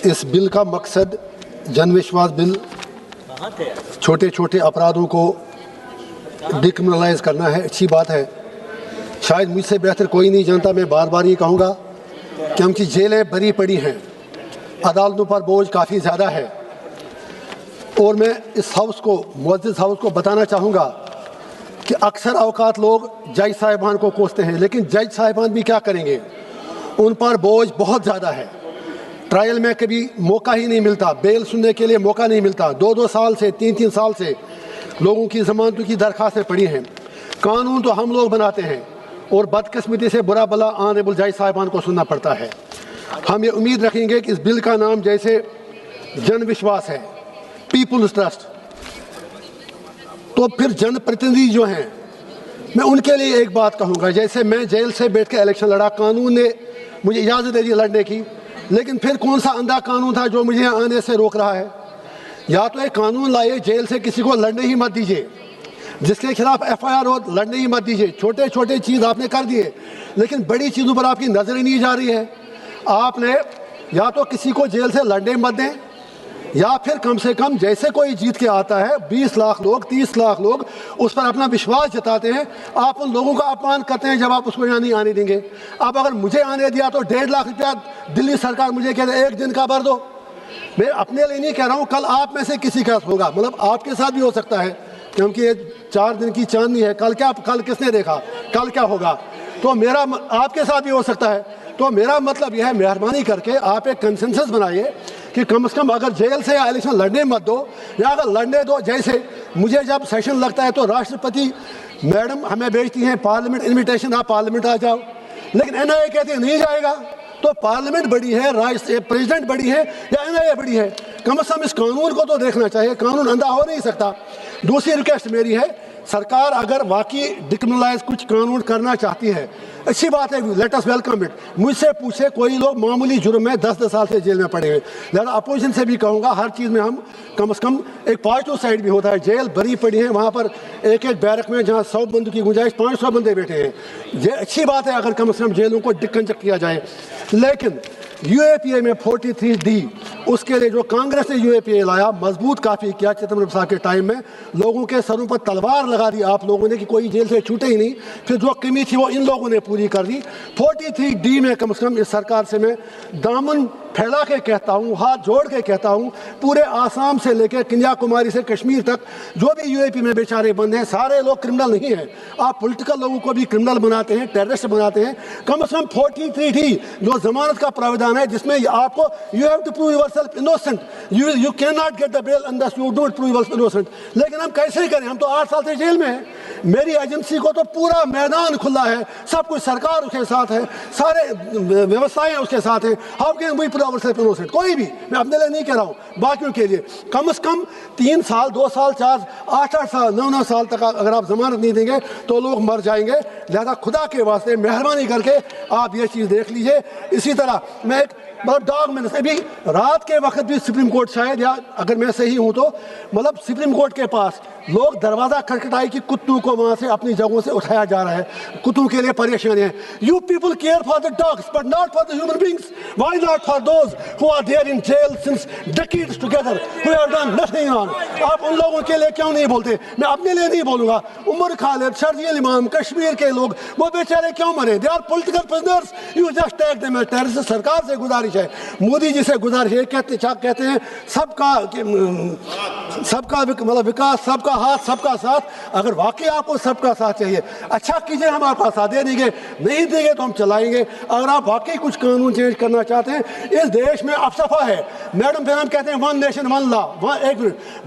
इस बिल का मकसद जन विश्वास बिल छोटे छोटे अपराधों को डिक्रिमिनलाइज करना है। अच्छी बात है, शायद मुझसे बेहतर कोई नहीं जानता। मैं बार बार ये कहूँगा क्योंकि जेलें भरी पड़ी हैं, अदालतों पर बोझ काफ़ी ज़्यादा है। और मैं इस हाउस को, मुअज़्ज़िज़ हाउस को बताना चाहूँगा कि अक्सर औकात लोग जज साहिबान को कोसते हैं, लेकिन जज साहिबान भी क्या करेंगे, उन पर बोझ बहुत ज़्यादा है। ट्रायल में कभी मौका ही नहीं मिलता, बेल सुनने के लिए मौका नहीं मिलता। 2-2 साल से, 3-3 साल से लोगों की ज़मानतों की दरख्वास्तें पड़ी हैं। कानून तो हम लोग बनाते हैं और बदकिस्मती से बुरा भला ऑनरेबल जज साहिबान को सुनना पड़ता है। हम ये उम्मीद रखेंगे कि इस बिल का नाम जैसे जन विश्वास है, पीपुल्स ट्रस्ट, तो फिर जनप्रतिनिधि जो हैं, मैं उनके लिए एक बात कहूँगा। जैसे मैं जेल से बैठ के इलेक्शन लड़ा, कानून ने मुझे इजाज़त दे दी लड़ने की, लेकिन फिर कौन सा अंधा कानून था जो मुझे यहाँ आने से रोक रहा है? या तो एक कानून लाइए, जेल से किसी को लड़ने ही मत दीजिए, जिसके खिलाफ FIR हो लड़ने ही मत दीजिए। छोटे छोटे चीज़ आपने कर दिए, लेकिन बड़ी चीज़ों पर आपकी नज़र ही नहीं जा रही है। आपने या तो किसी को जेल से लड़ने मत दें, या फिर कम से कम जैसे कोई जीत के आता है 20 लाख लोग, 30 लाख लोग उस पर अपना विश्वास जताते हैं, आप उन लोगों का अपमान करते हैं जब आप उसको यहाँ नहीं आने देंगे। अब अगर मुझे आने दिया तो 1.5 लाख रुपया दिल्ली सरकार मुझे कहते हैं 1 दिन का भर दो। मैं अपने लिए नहीं कह रहा हूँ, कल आप में से किसी का होगा, मतलब आपके साथ भी हो सकता है, क्योंकि ये 4 दिन की चांदनी है। कल किसने देखा कल क्या होगा? तो मेरा आपके साथ भी हो सकता है। तो मेरा मतलब यह है, मेहरबानी करके आप एक कंसेंसस बनाइए कि कम से कम अगर जेल से या इलेक्शन लड़ने मत दो, या अगर लड़ने दो, जैसे मुझे जब सेशन लगता है तो राष्ट्रपति मैडम हमें भेजती हैं पार्लियामेंट इन्विटेशन, आप पार्लियामेंट आ जाओ, लेकिन NIA कहते हैं नहीं जाएगा। तो पार्लियामेंट बड़ी है, प्रेसिडेंट बड़ी है या NIA बड़ी है? कम से कम इस कानून को तो देखना चाहिए, कानून अंधा हो नहीं सकता। दूसरी रिक्वेस्ट मेरी है, सरकार अगर वाकई डिक्रिमिनलाइज कुछ कानून करना चाहती है, अच्छी बात है, लेट अस वेलकम इट। मुझसे पूछे कोई लोग मामूली जुर्म में 10-10 साल से जेल में पड़े हुए। लिहाजा अपोजिशन से भी कहूँगा, हर चीज़ में हम कम से कम एक पॉजिटिव साइड भी होता है। जेल भरी पड़ी है, वहाँ पर एक बैरक में जहाँ 100 बंदों की गुंजाइश 500 बंदे बैठे हैं। ये अच्छी बात है अगर कम से कम जेलों को डिकंजक्ट किया जाए। लेकिन UAPA में 43D, उसके लिए जो कांग्रेस ने UAPA लाया, मजबूत काफ़ी किया। चिदम्बरम साहब के टाइम में लोगों के सरों पर तलवार लगा दी आप लोगों ने कि कोई जेल से छूटे ही नहीं। फिर जो कमी थी वो इन लोगों ने पूरी कर दी। 43D में कम से कम इस सरकार से मैं दामन फैला के कहता हूँ, हाथ जोड़ के कहता हूँ, पूरे आसाम से लेकर कन्याकुमारी से कश्मीर तक जो भी UAP में बेचारे बंद हैं, सारे लोग क्रिमिनल नहीं हैं। आप पॉलिटिकल लोगों को भी क्रिमिनल बनाते हैं, टेररिस्ट बनाते हैं। कम से कम 43D जो जमानत का प्रावधान है, जिसमें आपको you have to prove yourself innocent, you can not get the bail unless you don't prove yourself innocent. लेकिन हम कैसे करें? हम तो 8 साल से जेल में हैं। मेरी एजेंसी को तो पूरा मैदान खुला है, सब कुछ सरकार उसके साथ है, सारे व्यवस्थाएं उसके साथ हैं। How can we prove yourself innocent? कोई भी, मैं अपने लिए नहीं कह रहा हूँ, बाकियों के लिए। कम से कम 3 साल, 2 साल, 4, 8-8 साल, 9-9 साल तक अगर आप जमानत नहीं देंगे तो लोग मर जाएंगे। लिहाजा खुदा के वास्ते मेहरबानी करके आप ये चीज़ देख लीजिए। इसी तरह मैं एक डॉग में अभी रात के वक्त भी सुप्रीम कोर्ट, शायद, या अगर मैं सही हूँ तो, मतलब सुप्रीम कोर्ट के पास लोग दरवाज़ा खटखटाए कि कुत्तों को वहाँ से अपनी जगहों से उठाया जा रहा है। कुत्तों के लिए परेशानी है। You people care for the dogs but not for the human beings. Why not for those who are there in jail since decades together who have done nothing wrong? आप उन लोगों के लिए क्यों नहीं बोलते? मैं अपने लिए नहीं बोलूँगा, उमर खालिद, शर्जील इमाम, कश्मीर के लोग, वो बेचारे क्यों मरे? They are political prisoners, you just take them as terrorist. सरकार से गुजारिश है, मोदी जी से गुजारिश है, कहते हैं सबका मतलब विकास, सबका हाथ, सबका साथ। अगर वाकई आपको सबका साथ चाहिए, अच्छा कीजिए, हम आपका साथ दे देंगे, नहीं देंगे तो हम चलाएंगे। अगर आप वाकई कुछ कानून चेंज करना चाहते हैं, इस देश में अफसफा है। मैडम फिर हम कहते हैं 1 नेशन 1 लॉ,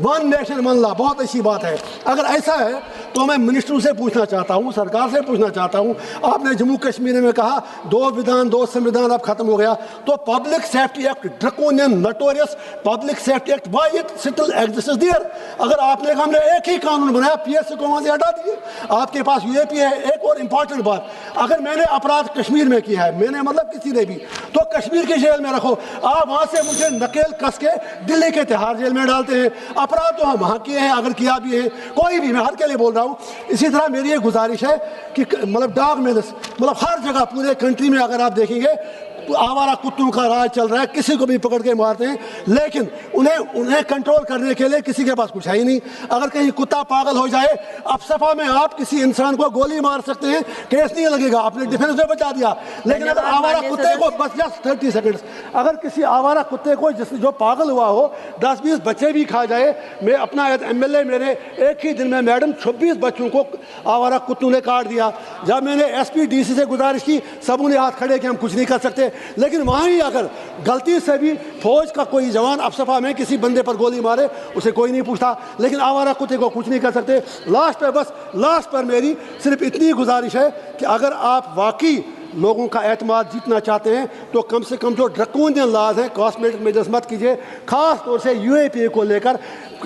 1 नेशन 1 लॉ, बहुत अच्छी बात है। अगर ऐसा है तो मैं मिनिस्टरों से पूछना चाहता हूँ, सरकार से पूछना चाहता हूँ, आपने जम्मू कश्मीर में कहा 2 विधान 2 संविधान अब खत्म हो गया, तो public safety act, draconian, notorious public safety act, why it still exists there? अगर आपने कहा हमने एक ही कानून बनाया, PSC को वहाँ से हटा दीजिए, आपके पास UAP है। एक और इम्पॉर्टेंट बात, अगर मैंने अपराध कश्मीर में किया है, मैंने मतलब किसी ने भी, तो कश्मीर की जेल में रखो। आप वहाँ से मुझे नकेल कस के दिल्ली के तिहाड़ जेल में डालते हैं। अपराध तो हम वहाँ किए हैं, अगर किया भी है, कोई भी, मैं हर के लिए बोल रहा हूँ। इसी तरह मेरी ये गुजारिश है कि मतलब डॉग मेल्स, मतलब हर जगह पूरे कंट्री में अगर आप देखेंगे आवारा कुत्तों का राज चल रहा है, किसी को भी पकड़ के मारते हैं, लेकिन उन्हें कंट्रोल करने के लिए किसी के पास कुछ है ही नहीं। अगर कहीं कुत्ता पागल हो जाए, अब सफा में आप किसी इंसान को गोली मार सकते हैं, केस नहीं लगेगा, आपने डिफेंस में बचा दिया। लेकिन अगर आवारा कुत्ते को, बस जस्ट 30 सेकंड्स, अगर किसी आवारा कुत्ते को जो पागल हुआ हो 10-20 बच्चे भी खा जाए, मैं अपना एमएलए, मेरे एक ही दिन में मैडम 26 बच्चों को आवारा कुत्तों ने काट दिया। जब मैंने एसपी डीसी से गुजारिश की, सबों ने हाथ खड़े कि हम कुछ नहीं कर सकते। लेकिन वहाँ ही अगर गलती से भी फौज का कोई जवान अफसफा में किसी बंदे पर गोली मारे, उसे कोई नहीं पूछता, लेकिन आवारा कुत्ते को कुछ नहीं कर सकते। लास्ट पर मेरी सिर्फ इतनी गुजारिश है कि अगर आप वाकई लोगों का एतमाद जीतना चाहते हैं तो कम से कम जो ड्रकोनियन लॉज हैं, कॉस्मेटिक मेजर्स मत कीजिए, खास तौर से यूएपीए को लेकर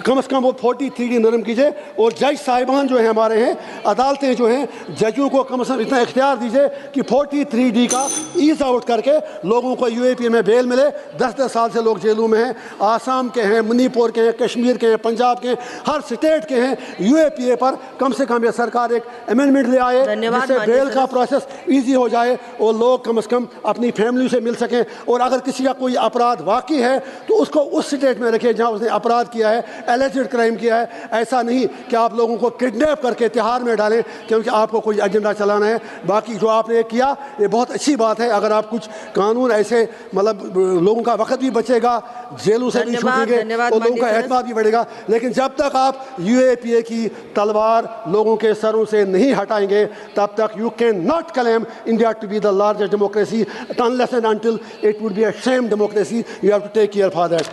कम से कम वो 43D नरम कीजिए। और जज साहिबान जो हैं हमारे हैं, अदालतें जो हैं, जजों को कम से कम इतना इख्तियार दीजिए कि 43D का ईज आउट करके लोगों को यूएपीए में बेल मिले। 10-10 साल से लोग जेलों में हैं, आसाम के हैं, मणिपुर के हैं, कश्मीर के हैं, पंजाब के हैं, हर स्टेट के हैं। यूएपीए पर कम से कम ये सरकार एक अमेंडमेंट ले आए जिससे बेल का प्रोसेस ईजी हो जाए और लोग कम से कम अपनी फैमिली से मिल सकें। और अगर किसी का कोई अपराध वाकई है तो उसको उस स्टेट में रखें जहां उसने अपराध किया है, एलिजिड क्राइम किया है। ऐसा नहीं कि आप लोगों को किडनैप करके तिहाड़ में डालें क्योंकि आपको कोई एजेंडा चलाना है। बाकी जो आपने किया ये बहुत अच्छी बात है। अगर आप कुछ कानून ऐसे, मतलब लोगों का वक्त भी बचेगा, जेलों से भी छूटेंगे और लोगों का एतमाद भी बढ़ेगा। लेकिन जब तक आप यूएपीए की तलवार लोगों के सरों से नहीं हटाएंगे, तब तक you can not claim India to be the largest democracy unless and until it would be a sham democracy. You have to take care for that.